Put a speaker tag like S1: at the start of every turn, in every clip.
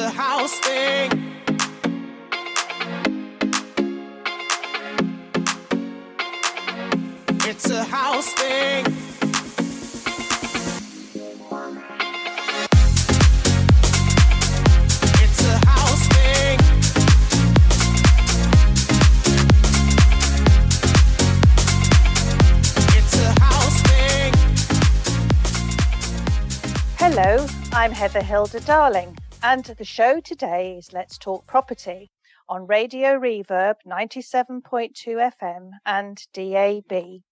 S1: a house thing. It's a house thing. It's a house thing. It's a house thing.
S2: Hello, I'm Heather Hilda Darling, and the show today is Let's Talk Property on Radio Reverb 97.2 FM and DAB.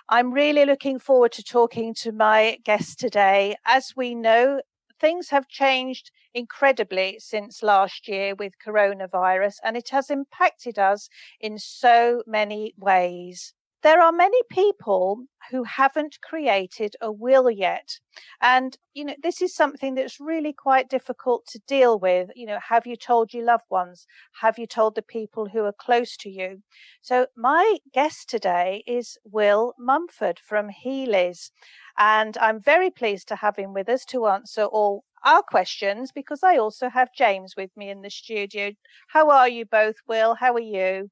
S2: I'm really looking forward to talking to my guest today. As we know, things have changed incredibly since last year with coronavirus, and it has impacted us in so many ways. There are many people who haven't created a will yet. And, this is something that's really quite difficult to deal with. Have you told your loved ones? Have you told the people who are close to you? So my guest today is Will Mumford from Healy's. And I'm very pleased to have him with us to answer all our questions, because I also have James with me in the studio. How are you both, Will? How are you?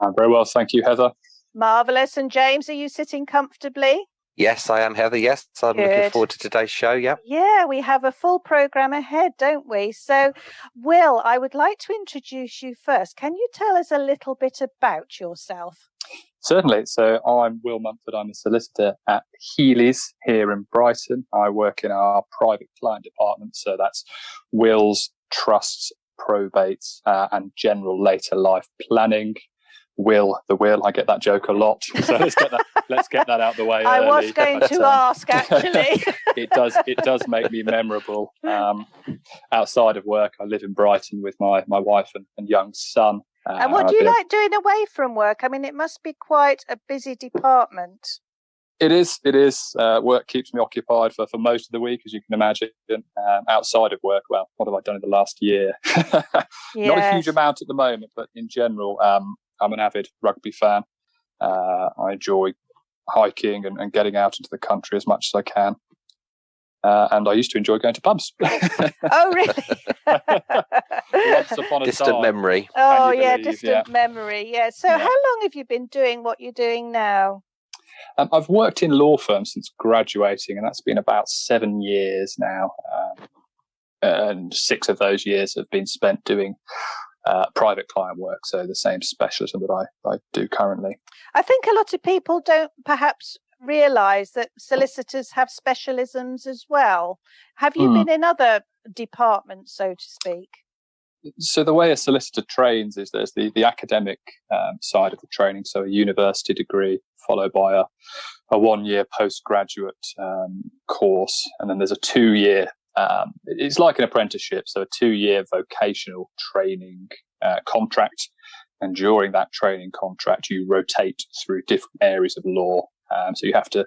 S3: I'm very well, thank you, Heather.
S2: Marvellous. And James, are you sitting comfortably?
S4: Yes, I am, Heather. Yes, I'm looking forward to today's show. Yeah.
S2: Yeah, we have a full programme ahead, don't we? So, Will, I would like to introduce you first. Can you tell us a little bit about yourself?
S3: Certainly. So I'm Will Mumford. I'm a solicitor at Healy's here in Brighton. I work in our private client department. So that's wills, trusts, probates, and general later life planning. The will. I get that joke a lot. So let's get that out the way.
S2: I was going to ask, actually.
S3: It does make me memorable. Outside of work, I live in Brighton with my wife and young son.
S2: And what do you like doing away from work? I mean, it must be quite a busy department.
S3: It is. Work keeps me occupied for most of the week, as you can imagine. Outside of work, well, what have I done in the last year? Yes. Not a huge amount at the moment, but in general, I'm an avid rugby fan. I enjoy hiking and getting out into the country as much as I can. And I used to enjoy going to pubs.
S2: Oh, really?
S3: Once upon a
S4: distant
S3: time.
S4: memory.
S2: Oh, yeah, distant memory. Yeah. So how long have you been doing what you're doing now?
S3: I've worked in law firms since graduating, and that's been about 7 years now. And 6 of those years have been spent doing private client work, so the same specialism that I do currently.
S2: I think a lot of people don't perhaps realise that solicitors have specialisms as well. Have you been in other departments, so to speak?
S3: So the way a solicitor trains is there's the academic side of the training, so a university degree followed by a 1-year postgraduate course, and then there's a 2-year it's like an apprenticeship, so a 2-year vocational training contract. And during that training contract, you rotate through different areas of law. So you have to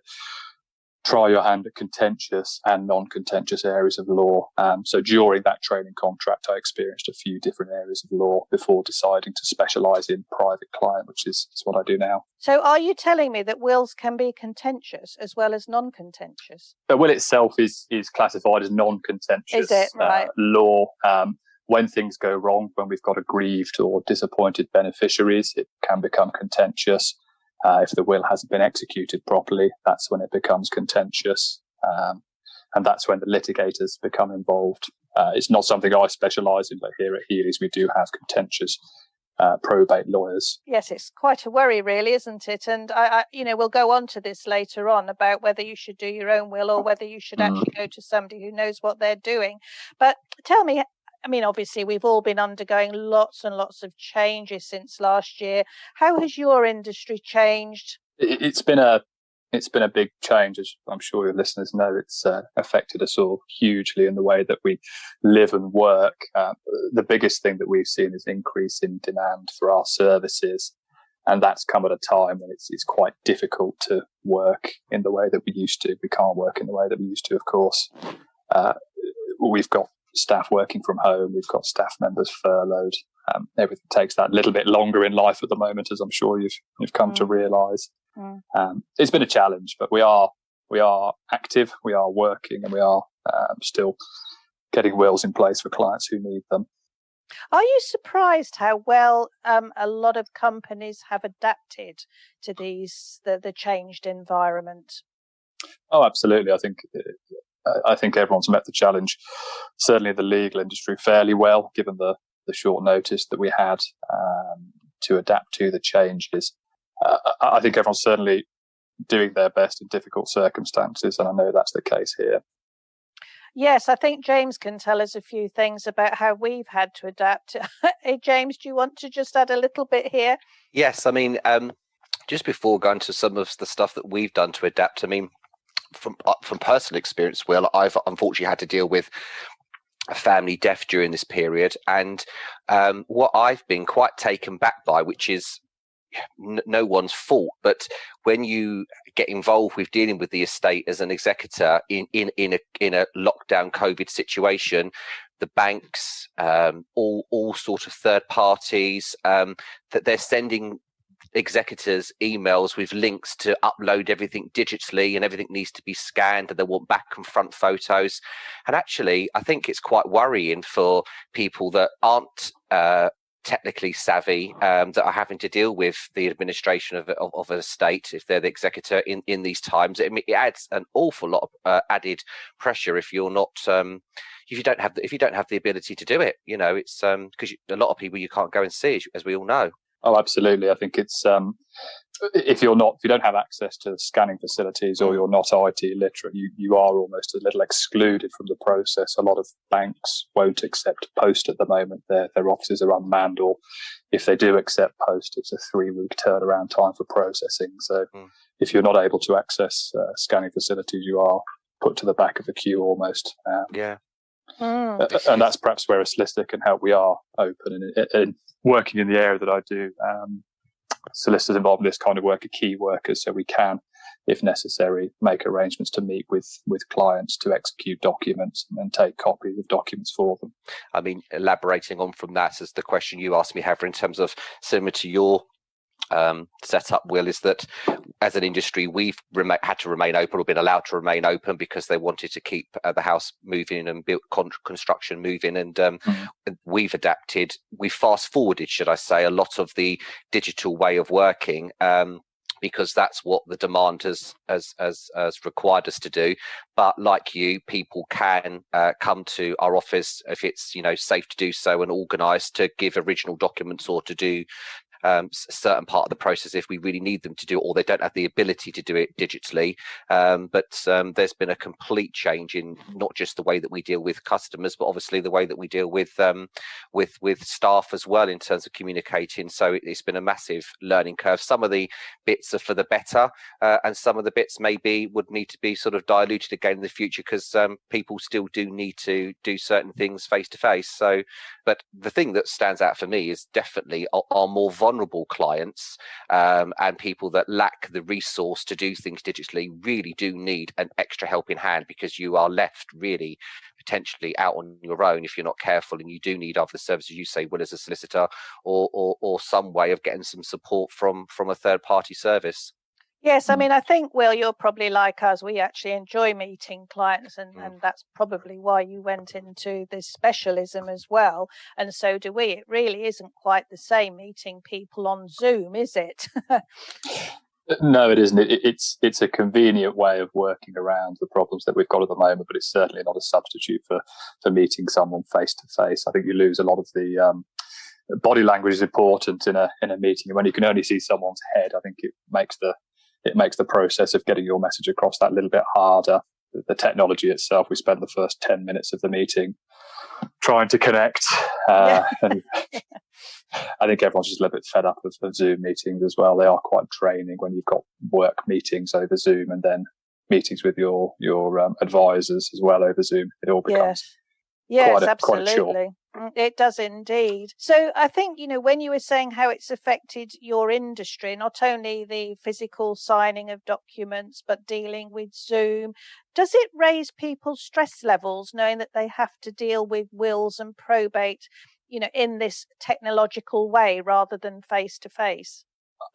S3: try your hand at contentious and non-contentious areas of law. So during that training contract, I experienced a few different areas of law before deciding to specialise in private client, which is what I do now.
S2: So are you telling me that wills can be contentious as well as non-contentious?
S3: The will itself is classified as non-contentious
S2: is it? Right.
S3: Law. When things go wrong, when we've got aggrieved or disappointed beneficiaries, it can become contentious. If the will hasn't been executed properly, that's when it becomes contentious. And that's when the litigators become involved. It's not something I specialise in, but here at Healy's we do have contentious probate lawyers.
S2: Yes, it's quite a worry, really, isn't it? And I we'll go on to this later on about whether you should do your own will or whether you should actually go to somebody who knows what they're doing. But tell me, I mean, obviously, we've all been undergoing lots and lots of changes since last year. How has your industry changed?
S3: It's been a big change, as I'm sure your listeners know. It's affected us all hugely in the way that we live and work. The biggest thing that we've seen is increase in demand for our services, and that's come at a time when it's quite difficult to work in the way that we used to. We can't work in the way that we used to, of course. We've got staff working from home. We've got staff members furloughed. Everything takes that little bit longer in life at the moment, as I'm sure you've come to realise. It's been a challenge, but we are active, we are working, and we are still getting wills in place for clients who need them.
S2: Are you surprised how well a lot of companies have adapted to the changed environment?
S3: Oh, absolutely. I think everyone's met the challenge, certainly in the legal industry, fairly well, given the short notice that we had to adapt to the changes. I think everyone's certainly doing their best in difficult circumstances, and I know that's the case here.
S2: Yes, I think James can tell us a few things about how we've had to adapt. Hey, James, do you want to just add a little bit here?
S4: Yes, I mean, just before going to some of the stuff that we've done to adapt, I mean, from personal experience, Will, I've unfortunately had to deal with a family death during this period, and what I've been quite taken back by, which is no one's fault, but when you get involved with dealing with the estate as an executor in a lockdown COVID situation, the banks, all sort of third parties, that they're sending executors emails with links to upload everything digitally, and everything needs to be scanned, and they want back and front photos. And actually, I think it's quite worrying for people that aren't technically savvy, that are having to deal with the administration of an estate if they're the executor in these times. It adds an awful lot of added pressure if you're not if you don't have the ability to do it. You know, it's because a lot of people you can't go and see, as we all know.
S3: Oh, absolutely. I think it's if you don't have access to scanning facilities, or you're not IT literate, you are almost a little excluded from the process. A lot of banks won't accept post at the moment. Their offices are unmanned, or if they do accept post, it's a 3-week turnaround time for processing. So if you're not able to access scanning facilities, you are put to the back of the queue almost. And that's perhaps where a solicitor can help. We are open and working in the area that I do. Solicitors involved in this kind of work are key workers, so we can, if necessary, make arrangements to meet with clients to execute documents and take copies of documents for them.
S4: I mean, elaborating on from that, as the question you asked me, Heather, in terms of similar to your setup, Will, is that as an industry we've had to remain open, or been allowed to remain open, because they wanted to keep the house moving and construction moving, and we've adapted. We fast forwarded, should I say, a lot of the digital way of working, because that's what the demand has required us to do. But like you, people can come to our office if it's safe to do so, and organised to give original documents, or to do certain part of the process if we really need them to do it, or they don't have the ability to do it digitally. But there's been a complete change in not just the way that we deal with customers, but obviously the way that we deal with staff as well, in terms of communicating. So it's been a massive learning curve. Some of the bits are for the better, and some of the bits maybe would need to be sort of diluted again in the future, because people still do need to do certain things face to face. So, but the thing that stands out for me is definitely our more vulnerable clients, and people that lack the resource to do things digitally really do need an extra helping hand, because you are left really potentially out on your own if you're not careful, and you do need other services, you say, Will, as a solicitor, or some way of getting some support from a third party service.
S2: Yes, I mean, I think, Will, you're probably like us. We actually enjoy meeting clients, and that's probably why you went into this specialism as well. And so do we. It really isn't quite the same meeting people on Zoom, is it?
S3: No, it isn't. It's a convenient way of working around the problems that we've got at the moment, but it's certainly not a substitute for meeting someone face to face. I think you lose a lot of the body language is important in a meeting, and when you can only see someone's head, I think it makes the process of getting your message across that little bit harder. The technology itself, we spent the first 10 minutes of the meeting trying to connect. And I think everyone's just a little bit fed up of Zoom meetings as well. They are quite draining when you've got work meetings over Zoom, and then meetings with your advisors as well over Zoom. It all becomes
S2: absolutely.
S3: quite a chore.
S2: It does indeed. So I think, when you were saying how it's affected your industry, not only the physical signing of documents, but dealing with Zoom, does it raise people's stress levels knowing that they have to deal with wills and probate, in this technological way rather than face to face?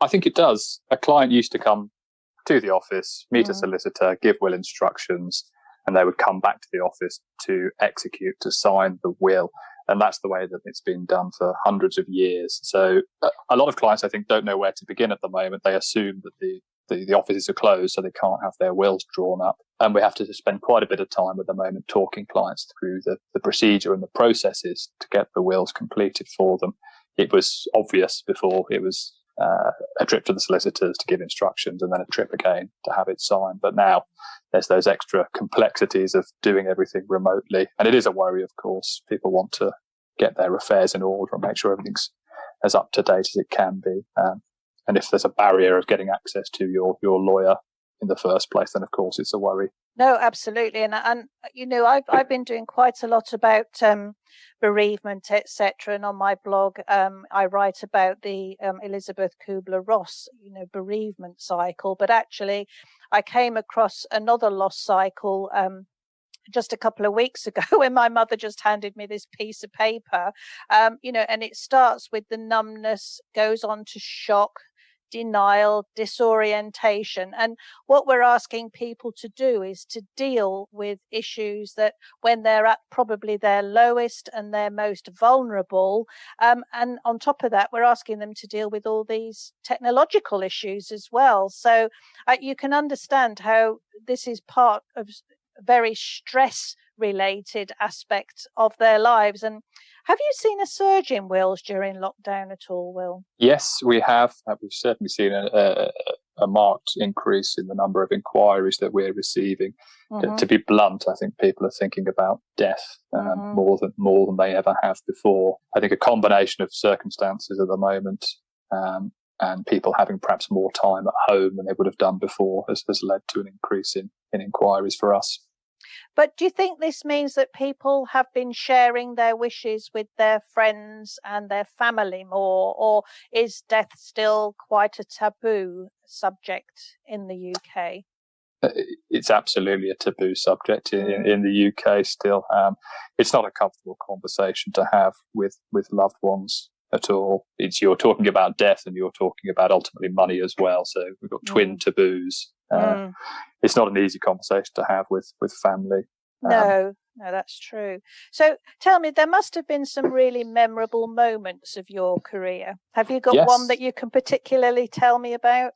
S3: I think it does. A client used to come to the office, meet a solicitor, give will instructions, and they would come back to the office to execute, to sign the will. And that's the way that it's been done for hundreds of years. So a lot of clients, I think, don't know where to begin at the moment. They assume that the offices are closed, so they can't have their wills drawn up. And we have to spend quite a bit of time at the moment talking clients through the procedure and the processes to get the wills completed for them. It was obvious before. It was a trip to the solicitors to give instructions, and then a trip again to have it signed. But now there's those extra complexities of doing everything remotely. And it is a worry, of course. People want to get their affairs in order and make sure everything's as up to date as it can be. And if there's a barrier of getting access to your lawyer in the first place, then of course it's a worry.
S2: No, absolutely. And I've been doing quite a lot about bereavement, etc. And on my blog, I write about the Elizabeth Kubler-Ross, bereavement cycle. But actually, I came across another loss cycle just a couple of weeks ago when my mother just handed me this piece of paper, and it starts with the numbness, goes on to shock, denial, disorientation. And what we're asking people to do is to deal with issues that when they're at probably their lowest and their most vulnerable. And on top of that, we're asking them to deal with all these technological issues as well. So you can understand how this is part of a very stress related aspect of their lives. And have you seen a surge in wills during lockdown at all, Will?
S3: Yes, we have. We've certainly seen a marked increase in the number of inquiries that we're receiving. Mm-hmm. To be blunt, I think people are thinking about death more than they ever have before. I think a combination of circumstances at the moment and people having perhaps more time at home than they would have done before has led to an increase in inquiries for us.
S2: But do you think this means that people have been sharing their wishes with their friends and their family more, or is death still quite a taboo subject in the UK?
S3: It's absolutely a taboo subject in the UK still. It's not a comfortable conversation to have with loved ones at all. You're talking about death and you're talking about ultimately money as well. So we've got twin taboos. It's not an easy conversation to have with family.
S2: No, that's true. So tell me, there must have been some really memorable moments of your career. Have you got one that you can particularly tell me about?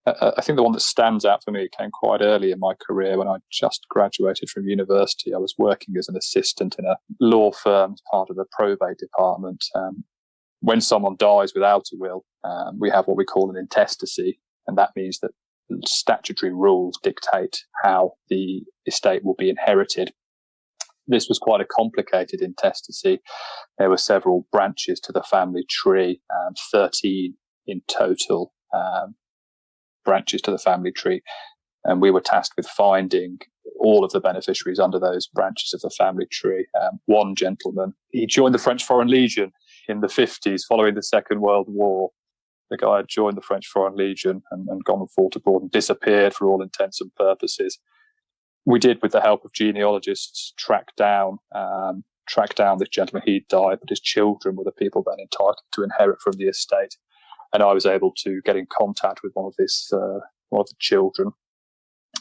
S3: I think the one that stands out for me came quite early in my career when I just graduated from university. I was working as an assistant in a law firm as part of the probate department. When someone dies without a will, we have what we call an intestacy, and that means that statutory rules dictate how the estate will be inherited. This was quite a complicated intestacy. There were several branches to the family tree, 13 in total branches to the family tree. And we were tasked with finding all of the beneficiaries under those branches of the family tree. One gentleman, he joined the French Foreign Legion in the 50s following the Second World War. The guy had joined the French Foreign Legion and gone and fought abroad and disappeared for all intents and purposes. We did, with the help of genealogists, track down this gentleman. He'd died, but his children were the people then entitled to inherit from the estate. And I was able to get in contact with one of the children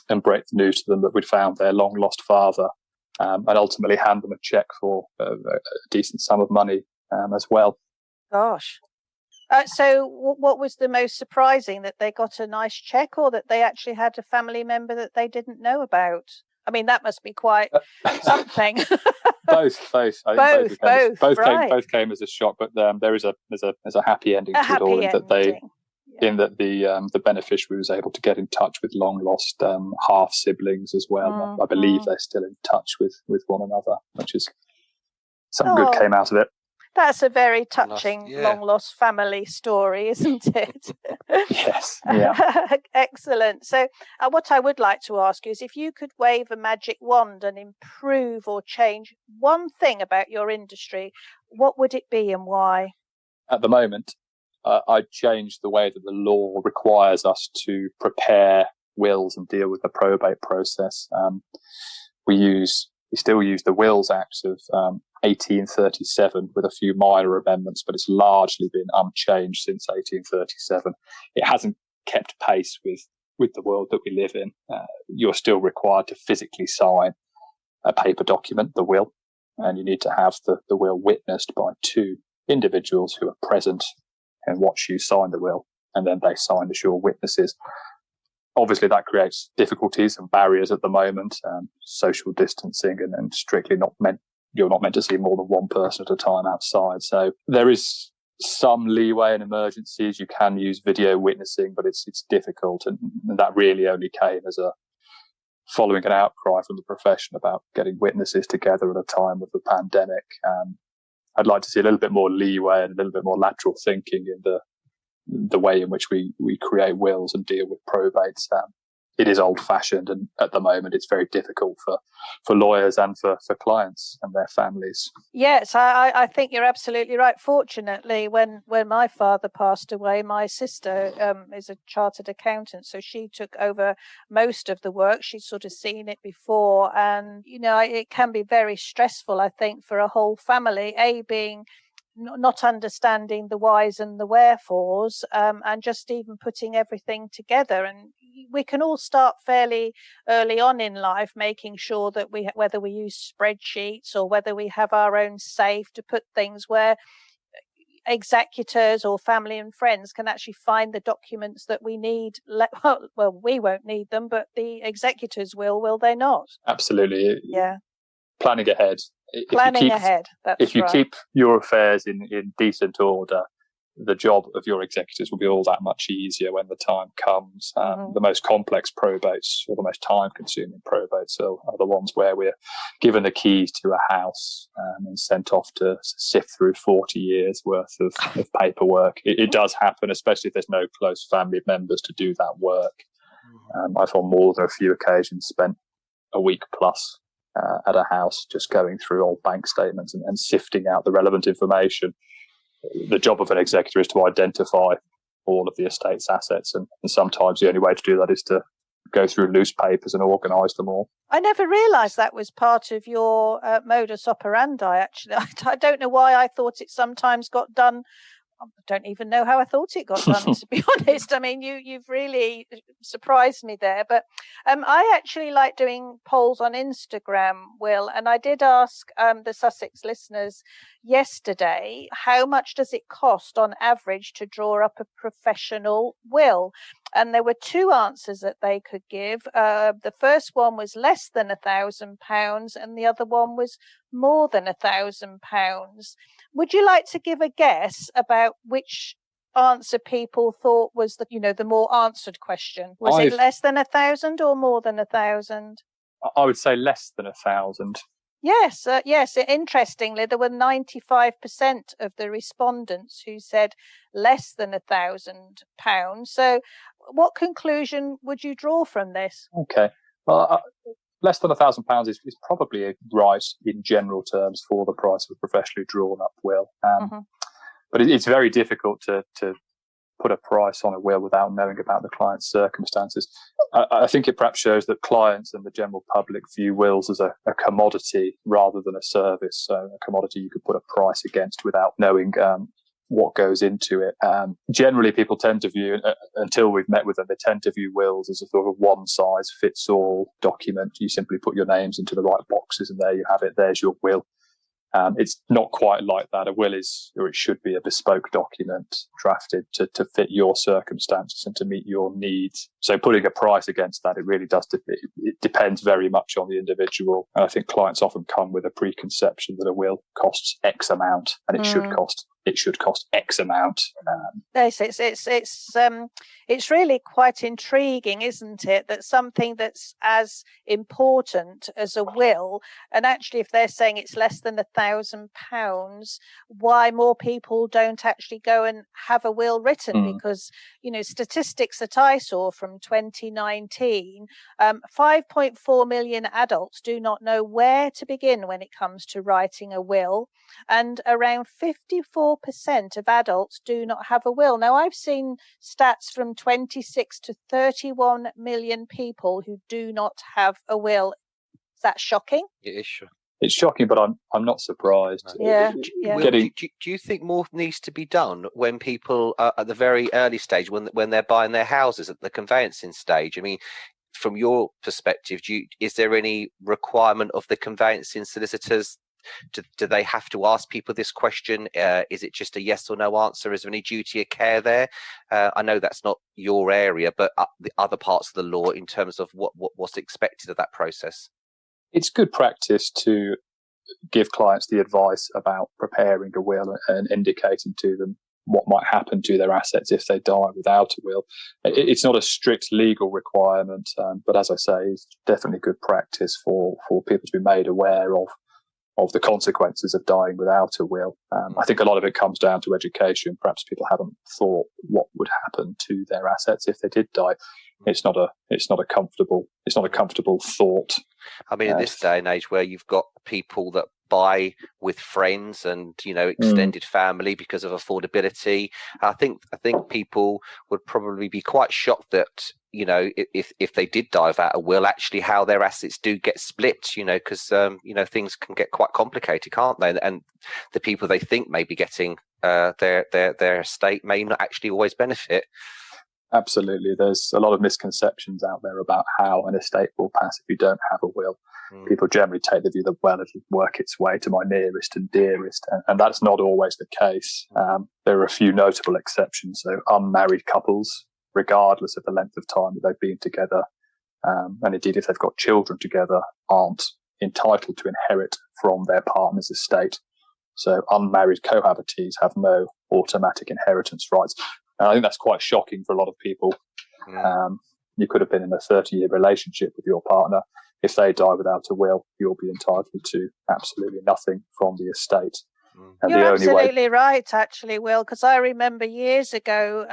S3: and break the news to them that we'd found their long lost father, and ultimately hand them a cheque for a decent sum of money as well.
S2: Gosh. So what was the most surprising, that they got a nice cheque or that they actually had a family member that they didn't know about? I mean, that must be quite something.
S3: Both. I think both came as a shock, but there is a happy ending to it all, in that the beneficiary was able to get in touch with long lost half siblings as well. I believe they're still in touch with one another, which is something good came out of it.
S2: That's a very touching long lost family story, isn't it?
S3: Yes. Yeah.
S2: Excellent. So what I would like to ask you is, if you could wave a magic wand and improve or change one thing about your industry, what would it be and why?
S3: At the moment, I'd change the way that the law requires us to prepare wills and deal with the probate process. We still use the Wills Act of 1837 with a few minor amendments, but it's largely been unchanged since 1837. It hasn't kept pace with with the world that we live in, you're still required to physically sign a paper document, the will, and you need to have the will witnessed by two individuals who are present and watch you sign the will, and then they sign as your witnesses. Obviously, that creates difficulties and barriers at the moment, social distancing, and strictly you're not meant to see more than one person at a time outside. So there is some leeway in emergencies. You can use video witnessing, but it's difficult, and that really only came as following an outcry from the profession about getting witnesses together at a time of the pandemic. I'd like to see a little bit more leeway and a little bit more lateral thinking in the way in which we create wills and deal with probates. It is old-fashioned, and at the moment it's very difficult for lawyers and for clients and their families.
S2: Yes, I think you're absolutely right. Fortunately, when my father passed away, my sister is a chartered accountant, so she took over most of the work. She'd sort of seen it before, and it can be very stressful, I think, for a whole family, being not understanding the whys and the wherefores, and just even putting everything together. And we can all start fairly early on in life, making sure that whether we use spreadsheets or whether we have our own safe to put things where executors or family and friends can actually find the documents that we need. Well, we won't need them, but the executors will they not?
S3: Absolutely.
S2: Yeah.
S3: Planning ahead.
S2: If
S3: you keep your affairs in decent order, the job of your executors will be all that much easier when the time comes. The most complex probates, or the most time-consuming probates, are the ones where we're given the keys to a house and sent off to sift through 40 years worth of paperwork. It does happen, especially if there's no close family members to do that work. I've on more than a few occasions spent a week plus at a house just going through old bank statements and sifting out the relevant information. The job of an executor is to identify all of the estate's assets, and sometimes the only way to do that is to go through loose papers and organise them all.
S2: I never realised that was part of your modus operandi, actually. I don't know why I thought it sometimes got done. I don't even know how I thought it got done, to be honest. I mean, you've really surprised me there. But I actually like doing polls on Instagram, Will, and I did ask the Sussex listeners yesterday, how much does it cost on average to draw up a professional will? And there were two answers that they could give. The first one was less than £1,000, and the other one was more than £1,000. Would you like to give a guess about which answer people thought was the more answered question? Was it less than 1,000 or more than 1,000?
S3: I would say less than 1,000.
S2: Yes. Interestingly, there were 95% of the respondents who said less than £1,000. So, what conclusion would you draw from this?
S3: Okay. Well, less than £1,000 is probably right in general terms for the price of a professionally drawn up will. But it's very difficult to put a price on a will without knowing about the client's circumstances. I think it perhaps shows that clients and the general public view wills as a commodity rather than a service. So a commodity you could put a price against without knowing what goes into it. Generally, people tend to view, until we've met with them, they tend to view wills as a sort of one-size-fits-all document. You simply put your names into the right boxes and there you have it. There's your will. It's not quite like that. A will is, or it should be, a bespoke document drafted to fit your circumstances and to meet your needs. So putting a price against that, it really does. It depends very much on the individual. And I think clients often come with a preconception that a will costs X amount, and it should cost X amount.
S2: Yes, it's really quite intriguing, isn't it, that something that's as important as a will, and actually if they're saying it's less than £1,000, why more people don't actually go and have a will written? Because statistics that I saw from 2019, 5.4 million adults do not know where to begin when it comes to writing a will, and around 54% of adults do not have a will. Now, I've seen stats from 26 to 31 million people who do not have a will. Is that shocking?
S4: It is.
S3: It's shocking, but I'm not surprised.
S2: Yeah.
S4: Will, do you think more needs to be done when people are at the very early stage, when they're buying their houses at the conveyancing stage? I mean, from your perspective, is there any requirement of the conveyancing solicitors? Do they have to ask people this question? Is it just a yes or no answer? Is there any duty of care there? I know that's not your area, but the other parts of the law in terms of what's expected of that process.
S3: It's good practice to give clients the advice about preparing a will and indicating to them what might happen to their assets if they die without a will. It's not a strict legal requirement, but as I say, it's definitely good practice for people to be made aware of the consequences of dying without a will. I think a lot of it comes down to education. Perhaps people haven't thought what would happen to their assets if they did die. It's not a comfortable thought.
S4: I mean, in this day and age where you've got people that buy with friends and extended family because of affordability, I think people would probably be quite shocked that if they did die without a will, actually how their assets do get split. Because things can get quite complicated, can't they? And the people they think may be getting their estate may not actually always benefit.
S3: Absolutely. There's a lot of misconceptions out there about how an estate will pass if you don't have a will. People generally take the view that, well, it'll work its way to my nearest and dearest, and that's not always the case. There are a few notable exceptions. So unmarried couples, regardless of the length of time that they've been together, and indeed if they've got children together, aren't entitled to inherit from their partner's estate. So unmarried cohabitees have no automatic inheritance rights. And I think that's quite shocking for a lot of people. You could have been in a 30-year relationship with your partner. If they die without a will, you'll be entitled to absolutely nothing from the estate. And
S2: You're absolutely right, actually, Will, because I remember years ago,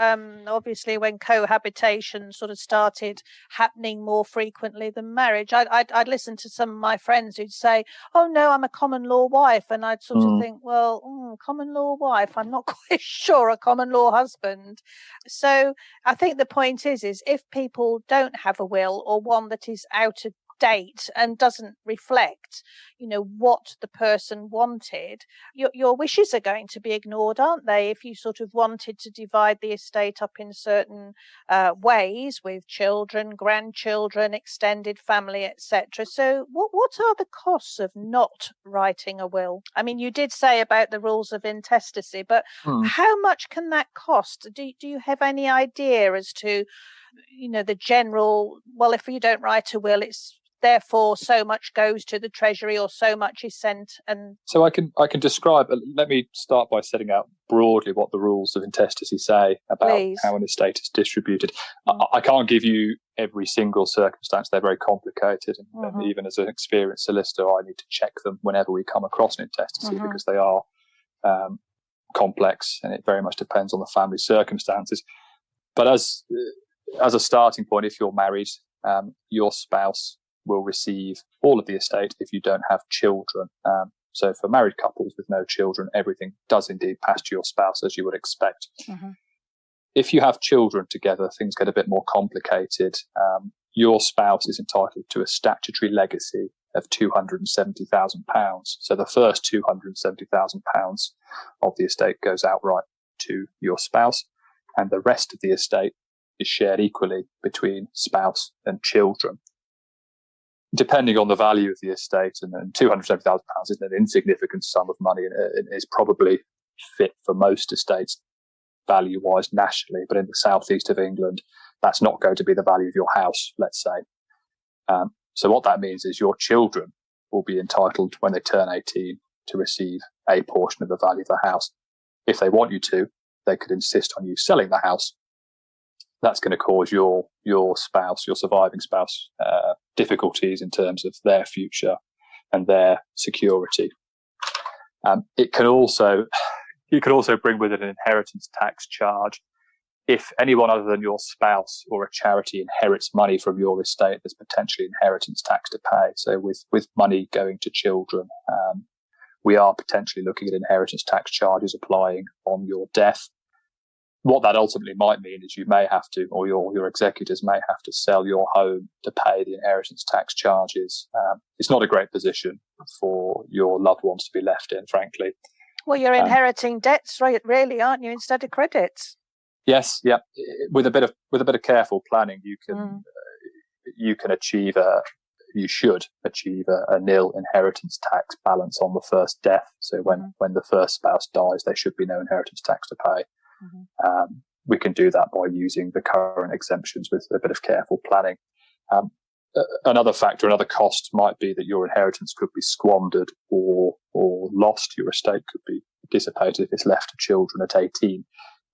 S2: obviously when cohabitation sort of started happening more frequently than marriage, I'd listen to some of my friends who'd say, oh, no, I'm a common law wife. And I'd sort of think, well, common law wife, I'm not quite sure, a common law husband. So I think the point is if people don't have a will or one that is out of date and doesn't reflect what the person wanted, your wishes are going to be ignored, aren't they? If you sort of wanted to divide the estate up in certain ways with children, grandchildren, extended family, etc. So what are the costs of not writing a will? I mean, you did say about the rules of intestacy, but how much can that cost? Do you have any idea as to the general, well, if you don't write a will, it's therefore so much goes to the treasury or so much is sent? And
S3: so I can describe, let me start by setting out broadly what the rules of intestacy say about how an estate is distributed. I can't give you every single circumstance. They're very complicated, and even as an experienced solicitor I need to check them whenever we come across an intestacy because they are complex and it very much depends on the family circumstances. But as a starting point, if you're married, your spouse will receive all of the estate if you don't have children. So for married couples with no children, everything does indeed pass to your spouse, as you would expect. If you have children together, things get a bit more complicated. Your spouse is entitled to a statutory legacy of £270,000. So the first £270,000 of the estate goes outright to your spouse, and the rest of the estate is shared equally between spouse and children. Depending on the value of the estate, and £270,000 isn't an insignificant sum of money, and it is probably fit for most estates value-wise nationally, but in the southeast of England, that's not going to be the value of your house, let's say. So what that means is your children will be entitled, when they turn 18, to receive a portion of the value of the house. If they want you to, they could insist on you selling the house. That's going to cause your spouse, your surviving spouse, difficulties in terms of their future and their security. You can also bring with it an inheritance tax charge. If anyone other than your spouse or a charity inherits money from your estate, there's potentially inheritance tax to pay. So with money going to children, we are potentially looking at inheritance tax charges applying on your death. what that ultimately might mean is you may have to, or your executors may have to sell your home to pay the inheritance tax charges. It's not a great position for your loved ones to be left in, frankly.
S2: Well, you're inheriting debts, right? Really, aren't you? Instead of credits.
S3: Yes, yeah. With a bit of careful planning, you can achieve you should achieve a nil inheritance tax balance on the first death. So when the first spouse dies, there should be no inheritance tax to pay. We can do that by using the current exemptions with a bit of careful planning. Another factor, another cost might be that your inheritance could be squandered or lost. Your estate could be dissipated if it's left to children at 18.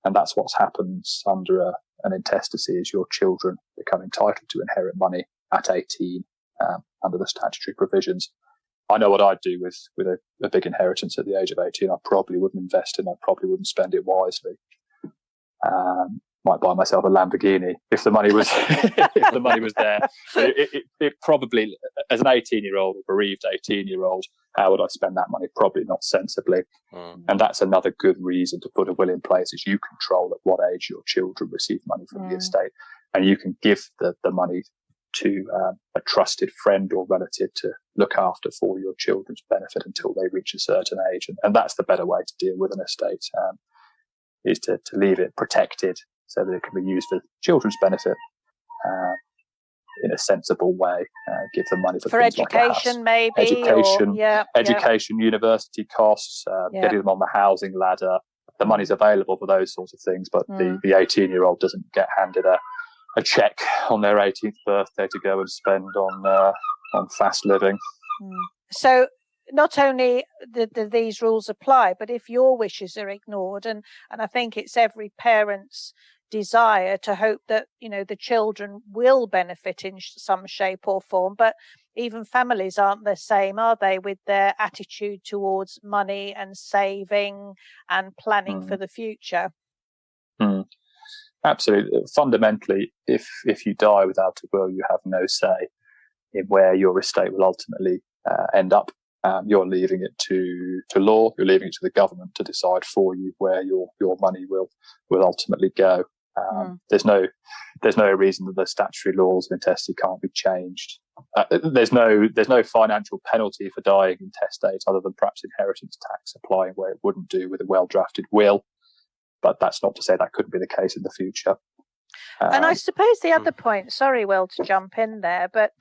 S3: And that's what happens under an intestacy, is your children become entitled to inherit money at 18 under the statutory provisions. I know what I'd do with a big inheritance at the age of 18. I probably wouldn't invest in it. I probably wouldn't spend it wisely. Might buy myself a Lamborghini if the money was there. It probably, as an 18-year-old, a bereaved 18-year-old, how would I spend that money? Probably not sensibly. And that's another good reason to put a will in place, is you control at what age your children receive money from the estate, and you can give the money to a trusted friend or relative to look after for your children's benefit until they reach a certain age. And that's the better way to deal with an estate, is to leave it protected so that it can be used for children's benefit in a sensible way. Give them money for things
S2: education,
S3: like education, university costs, getting them on the housing ladder. The money's available for those sorts of things, but the 18-year-old doesn't get handed a check on their 18th birthday to go and spend on fast living.
S2: So not only these rules apply, but if your wishes are ignored, and I think it's every parent's desire to hope that, the children will benefit in some shape or form, but even families aren't the same, are they, with their attitude towards money and saving and planning for the future?
S3: Absolutely. Fundamentally, if you die without a will, you have no say in where your estate will ultimately end up. You're leaving it to law. You're leaving it to the government to decide for you where your money will ultimately go. There's no reason that the statutory laws of intestacy can't be changed. There's no financial penalty for dying intestate, other than perhaps inheritance tax applying where it wouldn't do with a well-drafted will. But that's not to say that couldn't be the case in the future.
S2: And I suppose the other point, sorry, Will, to jump in there, but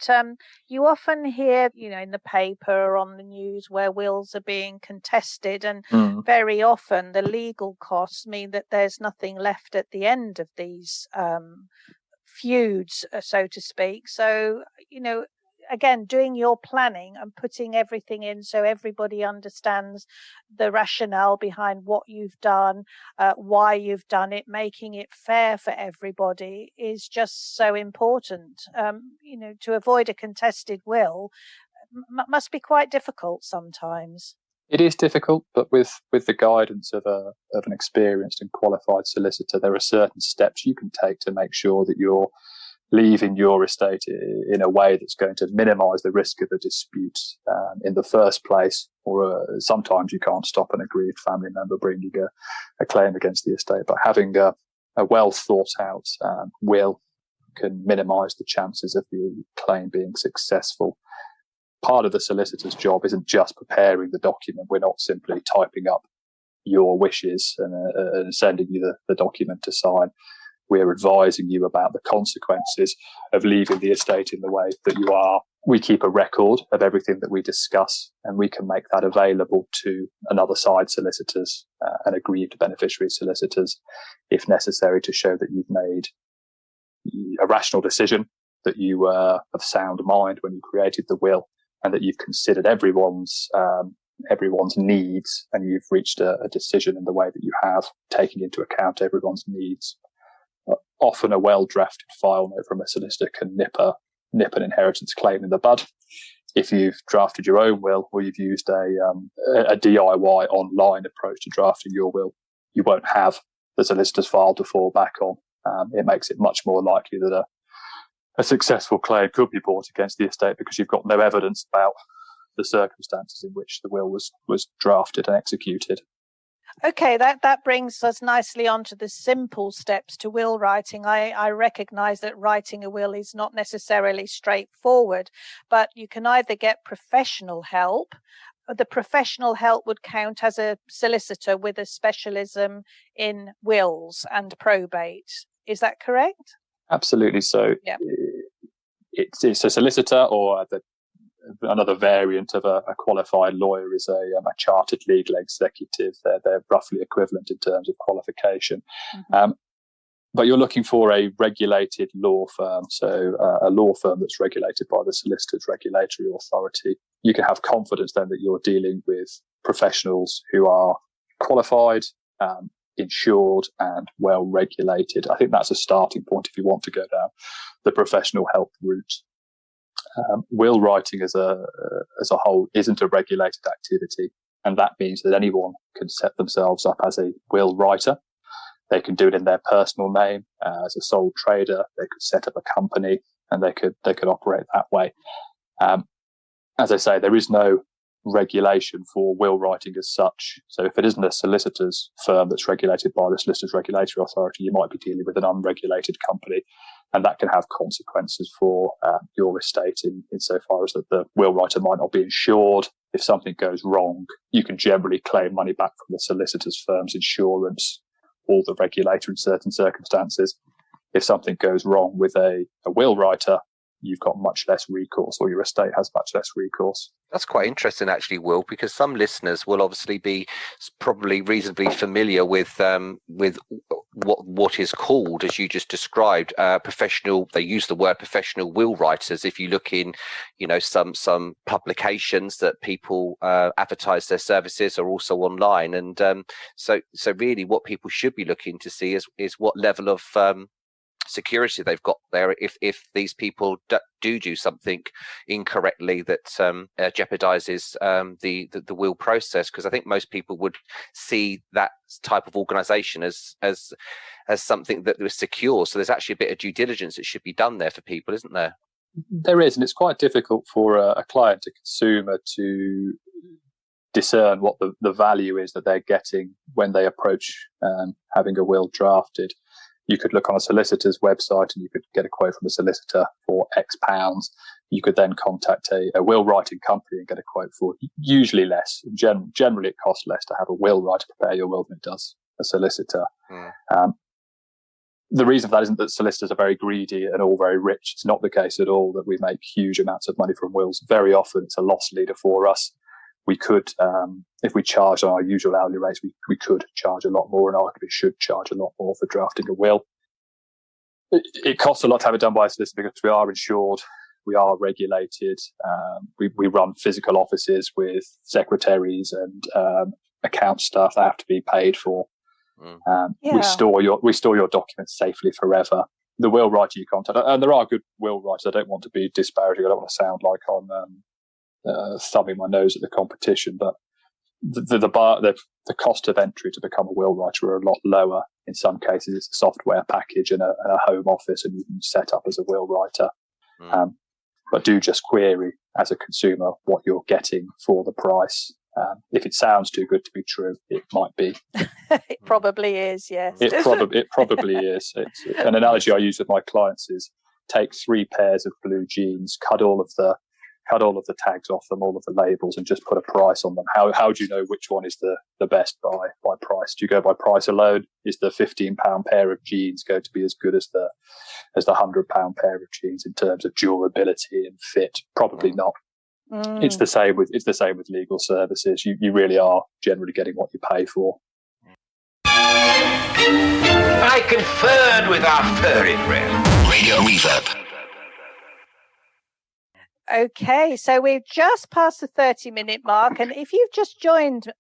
S2: you often hear, in the paper or on the news where wills are being contested, and very often the legal costs mean that there's nothing left at the end of these feuds, so to speak. So, again, doing your planning and putting everything in so everybody understands the rationale behind what you've done, why you've done it, making it fair for everybody is just so important. To avoid a contested will must be quite difficult sometimes.
S3: It is difficult, but with the guidance of an experienced and qualified solicitor, there are certain steps you can take to make sure that you're leaving your estate in a way that's going to minimise the risk of a dispute in the first place, or sometimes you can't stop an aggrieved family member bringing a claim against the estate, but having a well thought out will can minimise the chances of the claim being successful. Part of the solicitor's job isn't just preparing the document. We're not simply typing up your wishes and sending you the document to sign. We're advising you about the consequences of leaving the estate in the way that you are. We keep a record of everything that we discuss, and we can make that available to another side solicitors and aggrieved beneficiary solicitors if necessary, to show that you've made a rational decision, that you were of sound mind when you created the will, and that you've considered everyone's needs, and you've reached a decision in the way that you have, taking into account everyone's needs. Often a well-drafted file note from a solicitor can nip an inheritance claim in the bud. If you've drafted your own will, or you've used a DIY online approach to drafting your will, you won't have the solicitor's file to fall back on. It makes it much more likely that a successful claim could be brought against the estate, because you've got no evidence about the circumstances in which the will was drafted and executed.
S2: Okay, that brings us nicely onto the simple steps to will writing. I recognise that writing a will is not necessarily straightforward, but you can either get professional help. The professional help would count as a solicitor with a specialism in wills and probate. Is that correct?
S3: Absolutely. So
S2: Yeah.
S3: it's a solicitor, or another variant of a qualified lawyer is a chartered legal executive. They're roughly equivalent in terms of qualification.
S2: Mm-hmm.
S3: But you're looking for a regulated law firm, so a law firm that's regulated by the Solicitors Regulatory Authority. You can have confidence then that you're dealing with professionals who are qualified, insured, and well regulated. I think that's a starting point if you want to go down the professional help route. Will writing as a whole isn't a regulated activity, and that means that anyone can set themselves up as a will writer. They can do it in their personal name as a sole trader. They could set up a company, and they could operate that way. As I say, there is no regulation for will writing as such. So if it isn't a solicitor's firm that's regulated by the Solicitors Regulatory Authority, you might be dealing with an unregulated company, and that can have consequences for your estate insofar as that the will writer might not be insured. If something goes wrong, you can generally claim money back from the solicitor's firm's insurance or the regulator in certain circumstances. If something goes wrong with a will writer, you've got much less recourse, or your estate has much less recourse.
S4: That's quite interesting, actually, Will, because some listeners will obviously be probably reasonably familiar with what is called, as you just described, professional. They use the word professional will writers. If you look in, some publications that people advertise their services are also online, and so really, what people should be looking to see is what level of security they've got there if these people do something incorrectly that jeopardizes the will process, because I think most people would see that type of organization as something that was secure. So there's actually a bit of due diligence that should be done there for people, isn't there?
S3: There is, and it's quite difficult for a client, a consumer, to discern what the value is that they're getting when they approach having a will drafted. You could look on a solicitor's website and you could get a quote from a solicitor for X pounds. You could then contact a will writing company and get a quote for usually less. Generally, it costs less to have a will writer prepare your will than it does a solicitor. The reason for that isn't that solicitors are very greedy and all very rich. It's not the case at all that we make huge amounts of money from wills. Very often, it's a loss leader for us. We could, if we charged on our usual hourly rates, we could charge a lot more, and arguably should charge a lot more for drafting a will. It costs a lot to have it done by a solicitor because we are insured, we are regulated, we run physical offices with secretaries and account staff that have to be paid for. We store your documents safely forever. The will writer you contact, and there are good will writers. I don't want to be disparaging. I don't want to sound like I'm thumbing my nose at the competition, but the cost of entry to become a will writer are a lot lower. In some cases, it's a software package and a home office, and you can set up as a will writer. But do just query as a consumer what you're getting for the price. If it sounds too good to be true, it might be.
S2: It probably is, yes.
S3: It probably is. It's, an analogy I use with my clients is take 3 pairs of blue jeans, cut all of the tags off them, all of the labels, and just put a price on them. How do you know which one is the best by price? Do you go by price alone? Is the £15 pair of jeans going to be as good as the £100 pair of jeans in terms of durability and fit? Probably not. It's the same with legal services. You really are generally getting what you pay for.
S5: I conferred with our furry friend. Radio Reverb.
S2: Okay, so we've just passed the 30-minute mark, and if you've just joined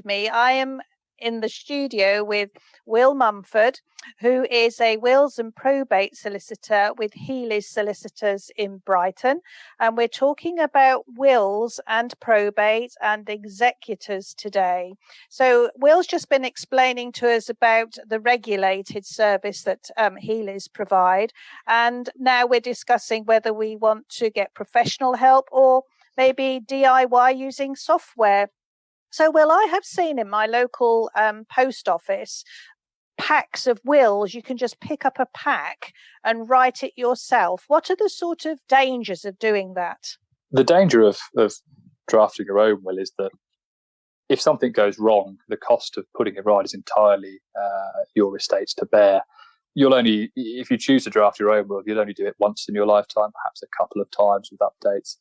S2: me, I am in the studio with Will Mumford, who is a wills and probate solicitor with Healy's Solicitors in Brighton, and we're talking about wills and probate and executors today. So Will's just been explaining to us about the regulated service that Healy's provide, and now we're discussing whether we want to get professional help or maybe DIY using software. So, Will, I have seen in my local post office packs of wills. You can just pick up a pack and write it yourself. What are the sort of dangers of doing that?
S3: The danger of drafting your own will is that if something goes wrong, the cost of putting it right is entirely your estate's to bear. If you choose to draft your own will, you'll only do it once in your lifetime, perhaps a couple of times with updates.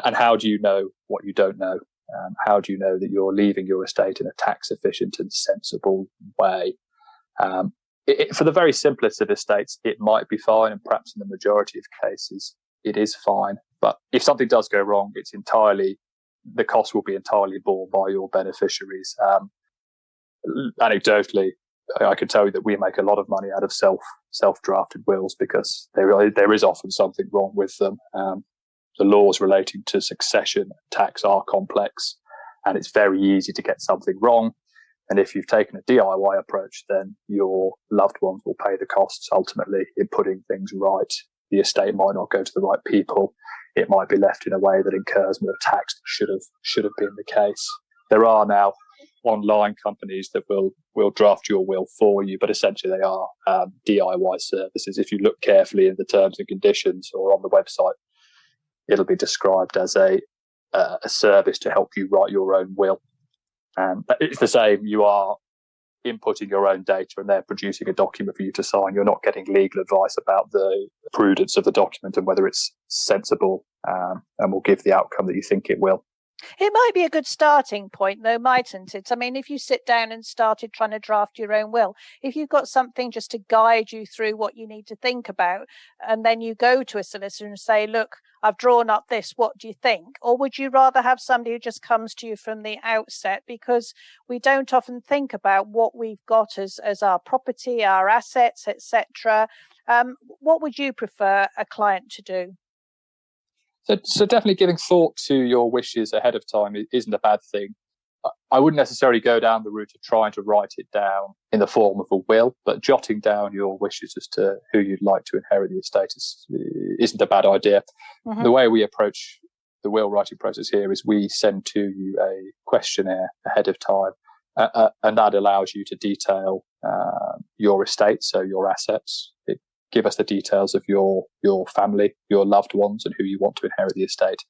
S3: And how do you know what you don't know? How do you know that you're leaving your estate in a tax efficient and sensible way? For the very simplest of estates, it might be fine, and perhaps in the majority of cases, it is fine. But if something does go wrong, the cost will be entirely borne by your beneficiaries. Anecdotally, I can tell you that we make a lot of money out of self-drafted wills because there is often something wrong with them. The laws relating to succession and tax are complex, and it's very easy to get something wrong. And if you've taken a DIY approach, then your loved ones will pay the costs ultimately in putting things right. The estate might not go to the right people. It might be left in a way that incurs more tax than should have been the case. There are now online companies that will draft your will for you, but essentially they are DIY services. If you look carefully in the terms and conditions or on the website, it'll be described as a service to help you write your own will. It's the same. You are inputting your own data and they're producing a document for you to sign. You're not getting legal advice about the prudence of the document and whether it's sensible and will give the outcome that you think it will.
S2: It might be a good starting point, though, mightn't it? I mean, if you sit down and started trying to draft your own will, if you've got something just to guide you through what you need to think about, and then you go to a solicitor and say, look, I've drawn up this, what do you think? Or would you rather have somebody who just comes to you from the outset? Because we don't often think about what we've got as our property, our assets, etc. What would you prefer a client to do?
S3: So definitely giving thought to your wishes ahead of time isn't a bad thing. I wouldn't necessarily go down the route of trying to write it down in the form of a will, but jotting down your wishes as to who you'd like to inherit the estate isn't a bad idea. Mm-hmm. The way we approach the will writing process here is we send to you a questionnaire ahead of time, and that allows you to detail your estate, so your assets. Give us the details of your family, your loved ones, and who you want to inherit the estate.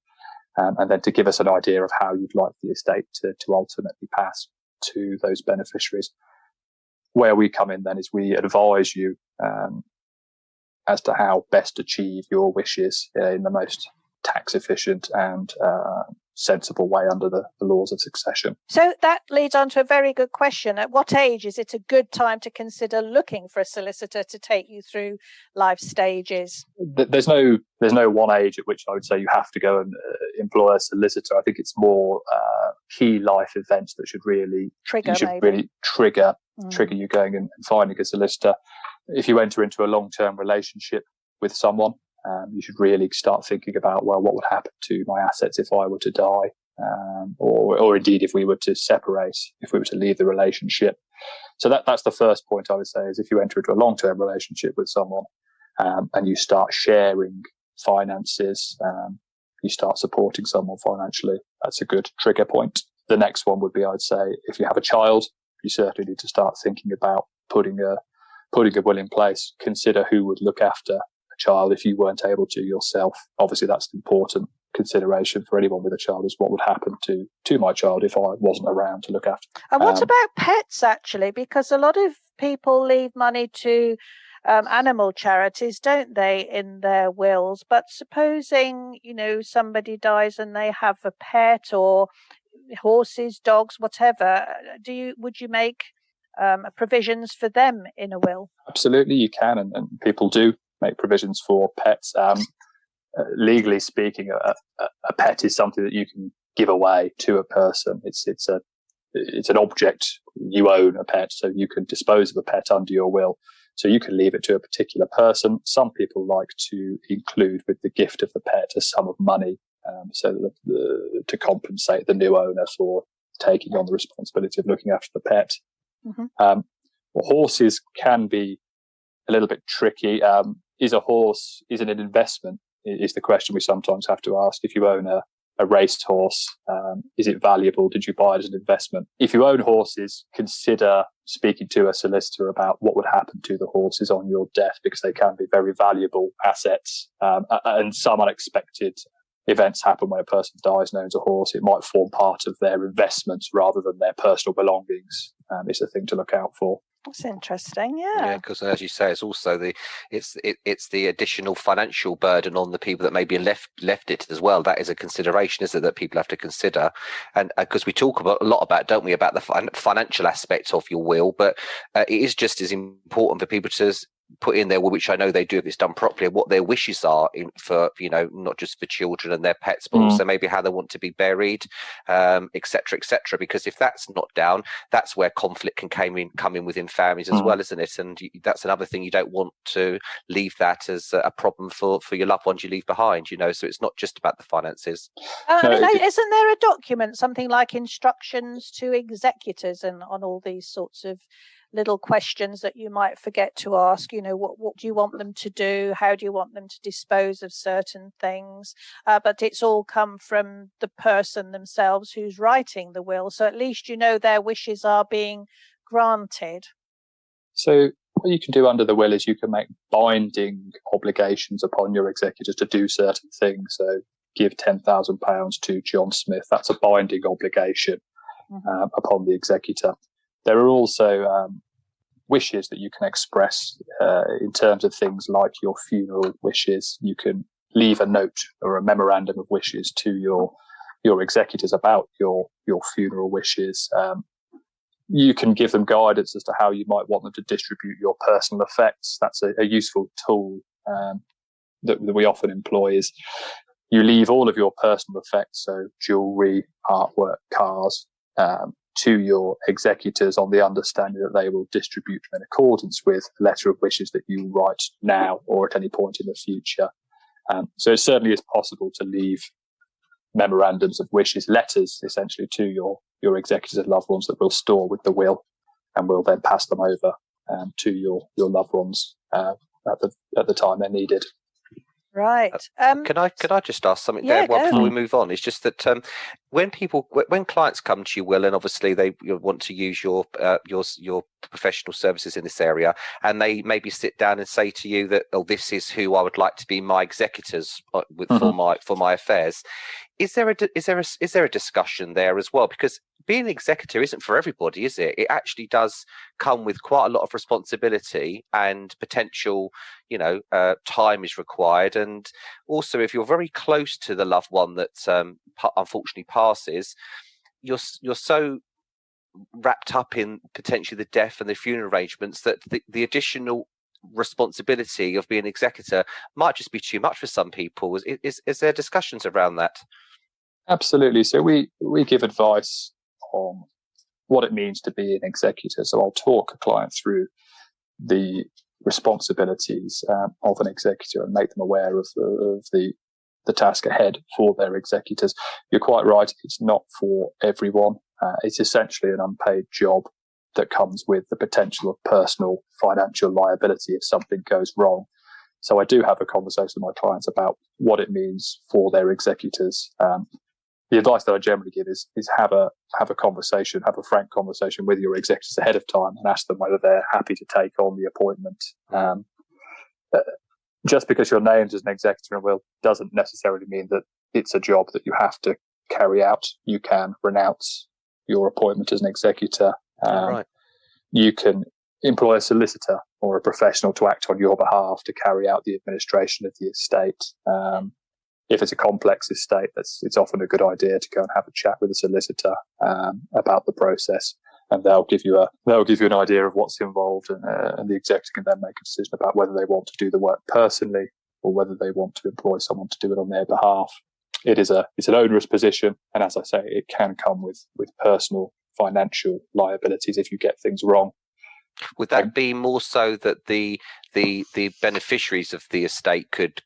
S3: And then to give us an idea of how you'd like the estate to ultimately pass to those beneficiaries. Where we come in then is we advise you as to how best achieve your wishes in the most tax efficient and sensible way under the laws of succession.
S2: So that leads on to a very good question. At what age is it a good time to consider looking for a solicitor to take you through life stages?
S3: There's no one age at which I would say you have to go and employ a solicitor. I think it's more key life events that should really trigger you going and finding a solicitor. If you enter into a long-term relationship with someone, you should really start thinking about, well, what would happen to my assets if I were to die, or indeed if we were to separate, if we were to leave the relationship. So that's the first point I would say, is if you enter into a long-term relationship with someone and you start sharing finances, you start supporting someone financially, that's a good trigger point. The next one would be, I'd say, if you have a child, you certainly need to start thinking about putting a will in place. Consider who would look after child if you weren't able to yourself. Obviously that's an important consideration for anyone with a child, is what would happen to my child if I wasn't around to look after.
S2: And what about pets, actually? Because a lot of people leave money to animal charities, don't they, in their wills? But supposing, somebody dies and they have a pet, or horses, dogs, whatever, would you make provisions for them in a will? Absolutely, you can, and people do make provisions for pets. Legally speaking, a pet is something that you can give away to a person. It's an object. You own a pet, so you can dispose of a pet under your will. So you can leave it to a particular person. Some people like to include with the gift of the pet a sum of money, so that to compensate the new owner for taking on the responsibility of looking after the pet. Mm-hmm. Horses can be a little bit tricky. Is it an investment? Is the question we sometimes have to ask. If you own a
S3: a racehorse. Is it valuable? Did you buy it as an investment? If you own horses, consider speaking to a solicitor about what would happen to the horses on your death, because they can be very valuable assets. And some unexpected events happen when a person dies and owns a horse. It might form part of their investments rather than their personal belongings. It's a thing to look out for.
S2: That's interesting.
S4: Yeah, because as you say, it's also it's the additional financial burden on the people that maybe left it as well. That is a consideration, isn't it, that people have to consider? And because we talk a lot about, don't we, about the financial aspect of your will, but it is just as important for people to put in there, which I know they do if it's done properly, what their wishes are for, not just for children and their pets, but also maybe how they want to be buried, et cetera, because if that's not down, that's where conflict can come in within families as well, isn't it? And that's another thing, you don't want to leave that as a problem for your loved ones you leave behind, so it's not just about the finances.
S2: Isn't there a document, something like instructions to executors and on all these sorts of little questions that you might forget to ask, what do you want them to do? How do you want them to dispose of certain things? But it's all come from the person themselves who's writing the will. So at least their wishes are being granted. So
S3: what you can do under the will is you can make binding obligations upon your executors to do certain things. So give £10,000 to John Smith. That's a binding obligation upon the executor. There are also wishes that you can express in terms of things like your funeral wishes. You can leave a note or a memorandum of wishes to your executors about your funeral wishes. You can give them guidance as to how you might want them to distribute your personal effects. That's a useful tool that we often employ. Is you leave all of your personal effects, so jewellery, artwork, cars, to your executors on the understanding that they will distribute them in accordance with a letter of wishes that you write now or at any point in the future. So it certainly is possible to leave memorandums of wishes, letters essentially to your executors and loved ones that we'll store with the will, and we'll then pass them over to your loved ones at the time they're needed.
S2: Right.
S4: Can I just ask something there before we move on? It's just that when clients come to you, Will, and obviously they want to use your professional services in this area, and they maybe sit down and say to you that, this is who I would like to be my executors for my affairs. Is there a discussion there as well? Because being an executor isn't for everybody, is it? It actually does come with quite a lot of responsibility and potential, time is required. And also, if you're very close to the loved one that unfortunately passes, you're so wrapped up in potentially the death and the funeral arrangements that the additional responsibility of being an executor might just be too much for some people. Is there discussions around that?
S3: Absolutely. So we give advice on what it means to be an executor. So I'll talk a client through the responsibilities of an executor and make them aware of the task ahead for their executors. You're quite right. It's not for everyone. It's essentially an unpaid job that comes with the potential of personal financial liability if something goes wrong. So I do have a conversation with my clients about what it means for their executors. The advice that I generally give is have a conversation, have a frank conversation with your executors ahead of time and ask them whether they're happy to take on the appointment. Just because you're named as an executor in a will doesn't necessarily mean that it's a job that you have to carry out. You can renounce your appointment as an executor.
S4: Right.
S3: You can employ a solicitor or a professional to act on your behalf to carry out the administration of the estate. If it's a complex estate, it's often a good idea to go and have a chat with a solicitor about the process, and they'll give you an idea of what's involved, and the executor can then make a decision about whether they want to do the work personally or whether they want to employ someone to do it on their behalf. It's an onerous position, and as I say, it can come with personal financial liabilities if you get things wrong.
S4: Would that be more so that the beneficiaries of the estate could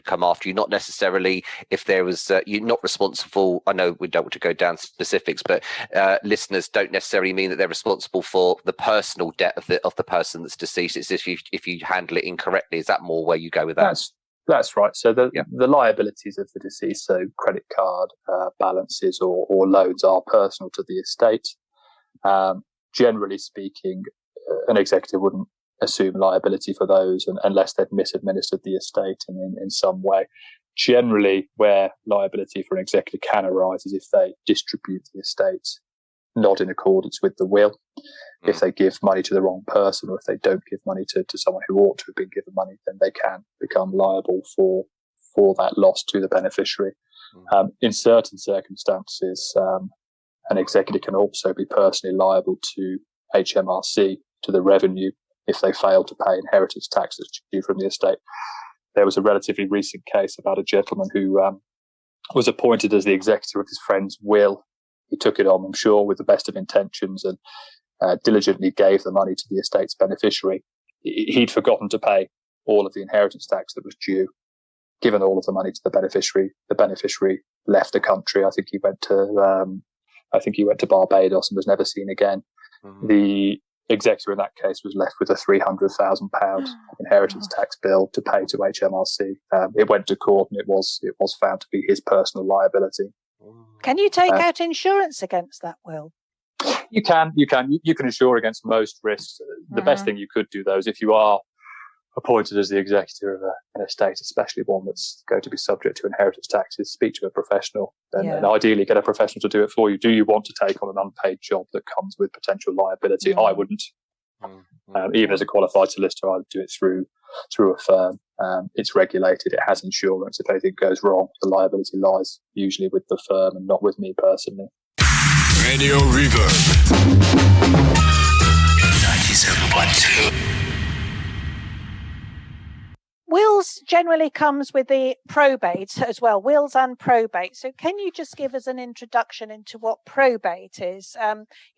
S4: come after you, not necessarily if there was you're not responsible? I know we don't want to go down specifics, but listeners don't necessarily mean that they're responsible for the personal debt of the person that's deceased. It's if you handle it incorrectly. Is that more where you go with that?
S3: That's right. So
S4: Yeah.
S3: the liabilities of the deceased, so credit card balances or loans, are personal to the estate. Generally speaking, an executor wouldn't assume liability for those unless they've misadministered the estate in some way. Generally, where liability for an executor can arise is if they distribute the estate not in accordance with the will, if they give money to the wrong person, or if they don't give money to someone who ought to have been given money, then they can become liable for that loss to the beneficiary. In certain circumstances, an executor can also be personally liable to HMRC, to the revenue, if they fail to pay inheritance tax that's due from the estate. There was a relatively recent case about a gentleman who was appointed as the executor of his friend's will. He took it on, I'm sure, with the best of intentions and diligently gave the money to the estate's beneficiary. He'd forgotten to pay all of the inheritance tax that was due. Given all of the money to the beneficiary left the country. I think he went to Barbados and was never seen again. The executor in that case was left with a £300,000 inheritance tax bill to pay to HMRC. It went to court and it was found to be his personal liability.
S2: Can you take out insurance against that will?
S3: You can insure against most risks. The best thing you could do, though, is if you are appointed as the executor of an estate, especially one that's going to be subject to inheritance taxes, speak to a professional and ideally get a professional to do it for you. Do you want to take on an unpaid job that comes with potential liability? I wouldn't. Even as a qualified solicitor, I'd do it through a firm. It's regulated. It has insurance. If anything goes wrong, the liability lies usually with the firm and not with me personally.
S6: Radio Reverb 97.2.
S2: Wills generally comes with the probate as well, wills and probate. So can you just give us an introduction into what probate is?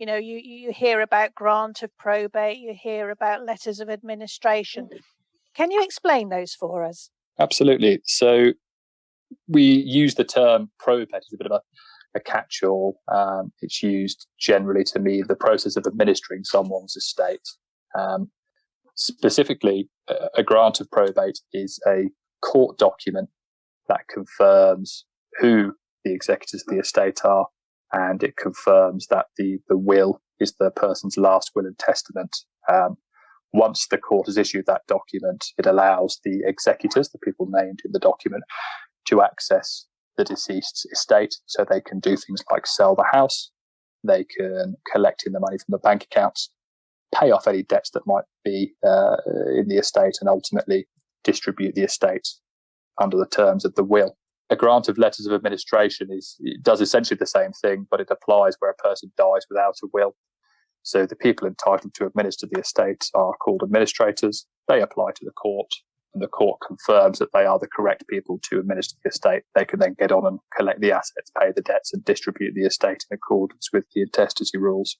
S2: You hear about grant of probate, you hear about letters of administration. Can you explain those for us?
S3: Absolutely. So we use the term probate as a bit of a catch-all. It's used generally to mean the process of administering someone's estate. Specifically, a grant of probate is a court document that confirms who the executors of the estate are, and it confirms that the will is the person's last will and testament. Once the court has issued that document, it allows the executors, the people named in the document, to access the deceased's estate, so they can do things like sell the house, they can collect in the money from the bank accounts, pay off any debts that might be in the estate, and ultimately distribute the estate under the terms of the will. A grant of letters of administration does essentially the same thing, but it applies where a person dies without a will. So the people entitled to administer the estate are called administrators. They apply to the court, and the court confirms that they are the correct people to administer the estate. They can then get on and collect the assets, pay the debts, and distribute the estate in accordance with the intestacy rules.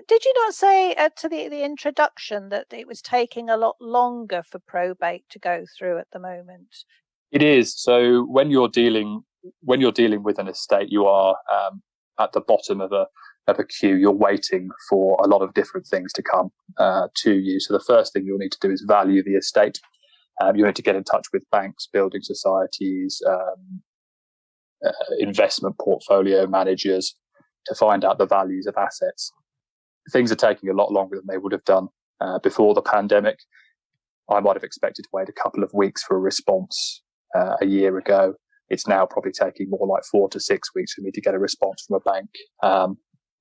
S2: Did you not say to the introduction that it was taking a lot longer for probate to go through at the moment?
S3: It is. So when you're dealing with an estate, you are at the bottom of a queue. You're waiting for a lot of different things to come to you. So the first thing you'll need to do is value the estate. You need to get in touch with banks, building societies, investment portfolio managers to find out the values of assets. Things are taking a lot longer than they would have done before the pandemic. I might have expected to wait a couple of weeks for a response a year ago. It's now probably taking more like 4 to 6 weeks for me to get a response from a bank.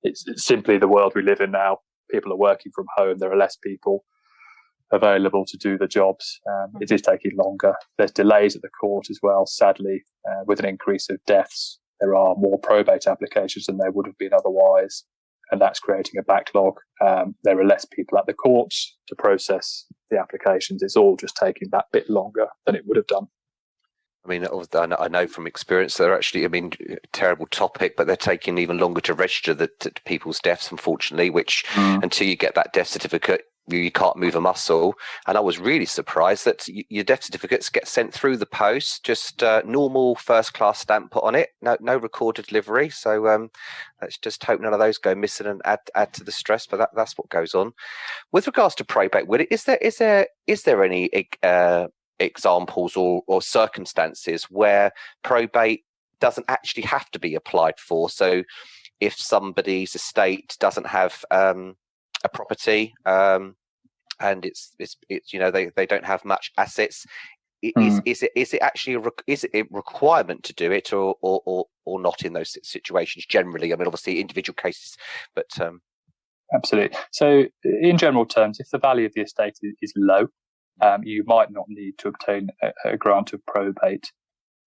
S3: It's simply the world we live in now. People are working from home. There are less people available to do the jobs. It is taking longer. There's delays at the court as well. Sadly, with an increase of deaths, there are more probate applications than there would have been otherwise, and that's creating a backlog. There are less people at the courts to process the applications. It's all just taking that bit longer than it would have done.
S4: I mean, I know from experience they're actually, terrible topic, but they're taking even longer to register the people's deaths, unfortunately, which until you get that death certificate, you can't move a muscle. And I was really surprised that your death certificates get sent through the post, just normal first class stamp put on it, no recorded delivery. So let's just hope none of those go missing and add to the stress. But that's what goes on. With regards to probate, is there any examples or circumstances where probate doesn't actually have to be applied for. So if somebody's estate doesn't have a property and it's they don't have much assets, is it actually a requirement to do it or not in those situations generally? I mean, obviously individual cases, but
S3: absolutely. So in general terms, if the value of the estate is low, you might not need to obtain a grant of probate.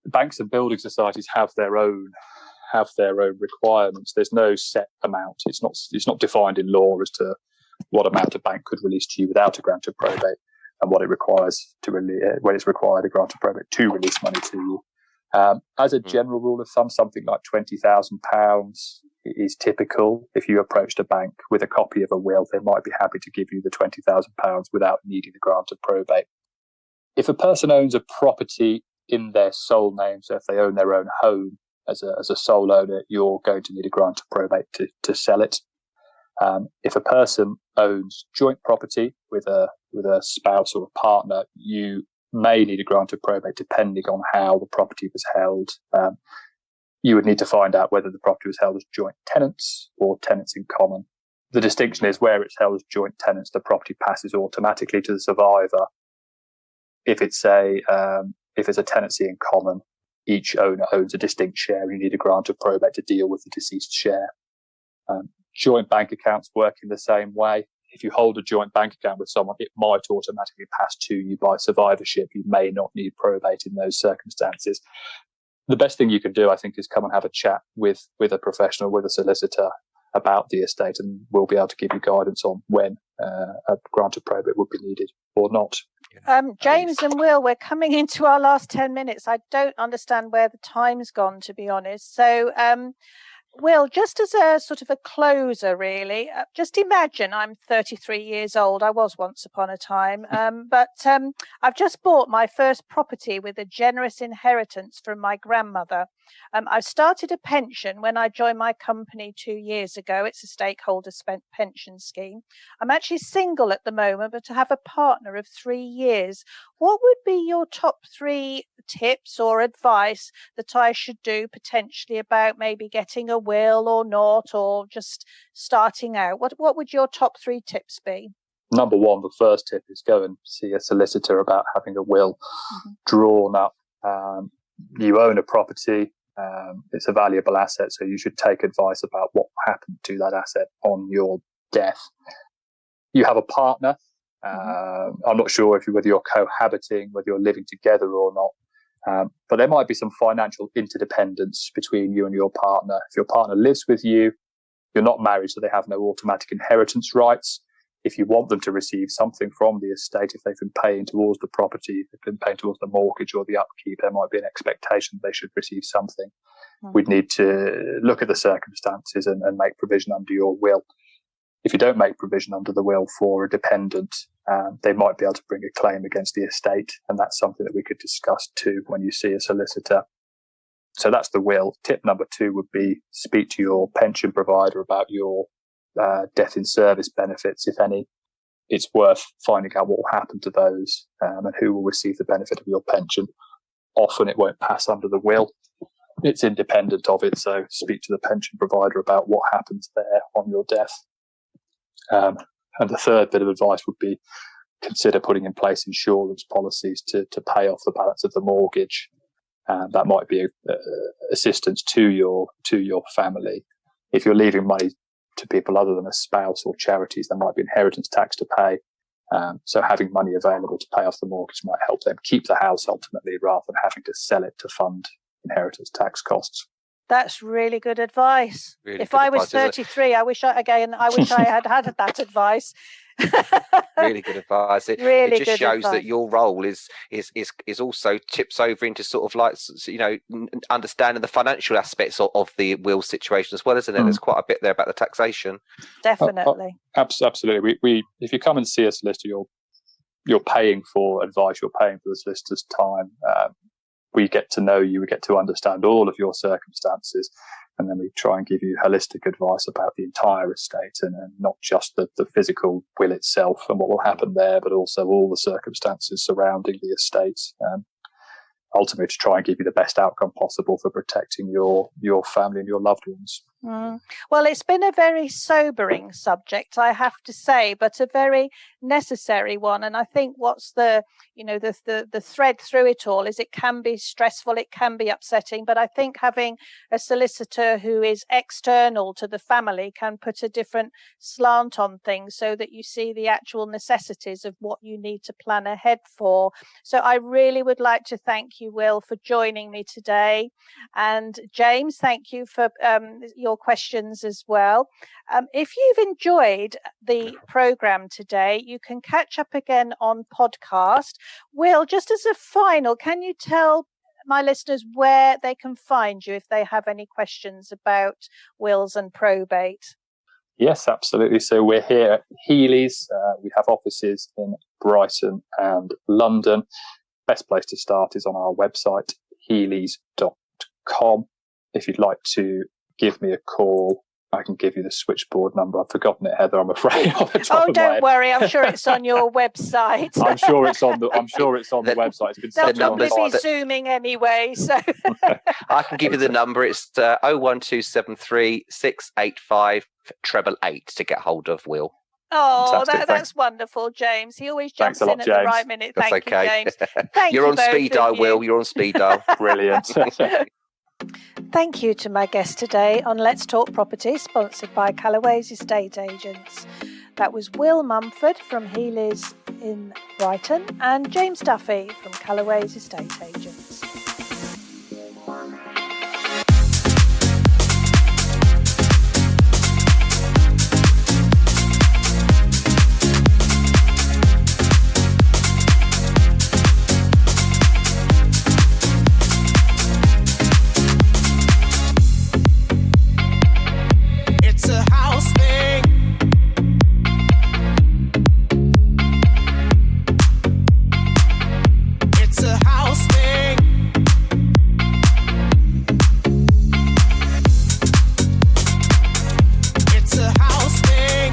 S3: Banks and building societies have their own requirements. There's no set amount. It's not defined in law as to what amount a bank could release to you without a grant of probate, and what it requires to when it's required a grant of probate to release money to you. As a general rule of thumb, something like £20,000 is typical. If you approached a bank with a copy of a will, they might be happy to give you the £20,000 without needing a grant of probate. If a person owns a property in their sole name, so if they own their own home as a sole owner, you're going to need a grant of probate to sell it. If a person owns joint property with a spouse or a partner, you may need a grant of probate depending on how the property was held. You would need to find out whether the property was held as joint tenants or tenants in common. The distinction is where it's held as joint tenants, the property passes automatically to the survivor. If it's a tenancy in common, each owner owns a distinct share. You need a grant of probate to deal with the deceased share. Joint bank accounts work in the same way. If you hold a joint bank account with someone, it might automatically pass to you by survivorship. You may not need probate in those circumstances. The best thing you can do, I think, is come and have a chat with a professional, with a solicitor about the estate, and we'll be able to give you guidance on when a grant of probate would be needed or not.
S2: James and Will, we're coming into our last 10 minutes. I don't understand where the time's gone, to be honest. So, Will, just as a sort of a closer, really, just imagine I'm 33 years old. I was once upon a time, but I've just bought my first property with a generous inheritance from my grandmother. I've started a pension when I joined my company 2 years ago. It's a stakeholder pension scheme. I'm actually single at the moment, but I have a partner of 3 years. What would be your top 3 tips or advice that I should do potentially about maybe getting a will or not, or just starting out? What would your top 3 tips be?
S3: Number one, the first tip is go and see a solicitor about having a will drawn up. You own a property. It's a valuable asset, so you should take advice about what happened to that asset on your death. You have a partner. I'm not sure whether you're cohabiting, whether you're living together or not, but there might be some financial interdependence between you and your partner. If your partner lives with you, you're not married, so they have no automatic inheritance rights. If you want them to receive something from the estate, if they've been paying towards the property, if they've been paying towards the mortgage or the upkeep, there might be an expectation they should receive something. We'd need to look at the circumstances and make provision under your will. If you don't make provision under the will for a dependent, they might be able to bring a claim against the estate, and that's something that we could discuss too when you see a solicitor. So that's the will. Tip number 2 would be speak to your pension provider about your death in service benefits, if any. It's worth finding out what will happen to those and who will receive the benefit of your pension. Often it won't pass under the will. It's independent of it, so speak to the pension provider about what happens there on your death. And the third bit of advice would be consider putting in place insurance policies to pay off the balance of the mortgage. That might be assistance to your family. If you're leaving money to people other than a spouse or charities, there might be inheritance tax to pay. So having money available to pay off the mortgage might help them keep the house ultimately, rather than having to sell it to fund inheritance tax costs.
S2: That's really good advice.
S4: Really
S2: if
S4: good
S2: I was
S4: advice,
S2: 33, I wish I had had that advice.
S4: Really good advice. It just shows that your role is also tips over into sort of like, understanding the financial aspects of the will situation as well, isn't it? There's quite a bit there about the taxation.
S2: Definitely.
S3: Absolutely. We if you come and see a solicitor, you're paying for advice. You're paying for the solicitor's time. we get to know you, we get to understand all of your circumstances, and then we try and give you holistic advice about the entire estate, and not just the physical will itself and what will happen there, but also all the circumstances surrounding the estate. Ultimately, to try and give you the best outcome possible for protecting your family and your loved ones.
S2: Well, it's been a very sobering subject, I have to say, but a very necessary one. And I think what's the thread through it all is it can be stressful, it can be upsetting, but I think having a solicitor who is external to the family can put a different slant on things, so that you see the actual necessities of what you need to plan ahead for. So I really would like to thank you, Will, for joining me today. And James, thank you for your questions as well. If you've enjoyed the programme today, you can catch up again on podcast. Will, just as a final, can you tell my listeners where they can find you if they have any questions about wills and probate?
S3: Yes, absolutely. So we're here at Healy's. We have offices in Brighton and London. Best place to start is on our website, healys.com. If you'd like to give me a call, I can give you the switchboard number. I've forgotten it, Heather, I'm afraid.
S2: Don't worry, I'm sure it's on your website.
S3: I'm sure it's on the website. It's been
S2: They'll
S3: such a long
S2: probably
S3: time.
S2: be zooming anyway. So
S4: I can give you the number. It's 01273 685 888 to get hold of Will.
S2: Oh,
S3: Fantastic.
S2: that's wonderful, James. He always jumps
S3: Thanks a lot,
S2: in at
S3: James.
S2: the right minute.
S4: That's
S2: Thank
S4: okay.
S2: you, James. Thank
S4: You're
S2: you
S4: on
S2: both
S4: speed
S2: of
S4: dial,
S2: you.
S4: Will. You're on speed dial.
S3: Brilliant.
S2: Thank you to my guest today on Let's Talk Property, sponsored by Callaway's Estate Agents. That was Will Mumford from Healy's in Brighton and James Duffy from Callaway's Estate Agents.
S1: It's a house thing. It's a house thing. It's a house thing.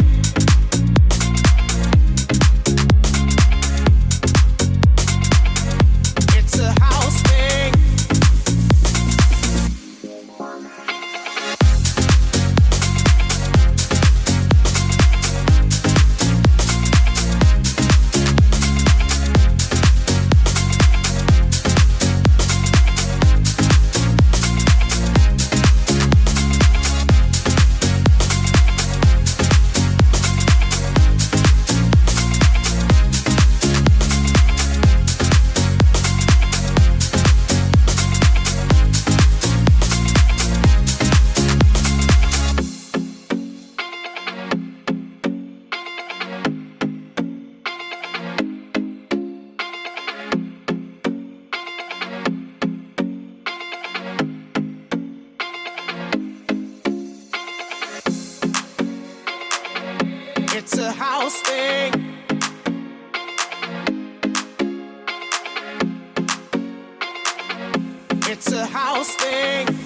S1: It's a house thing. It's a house thing. It's a house thing.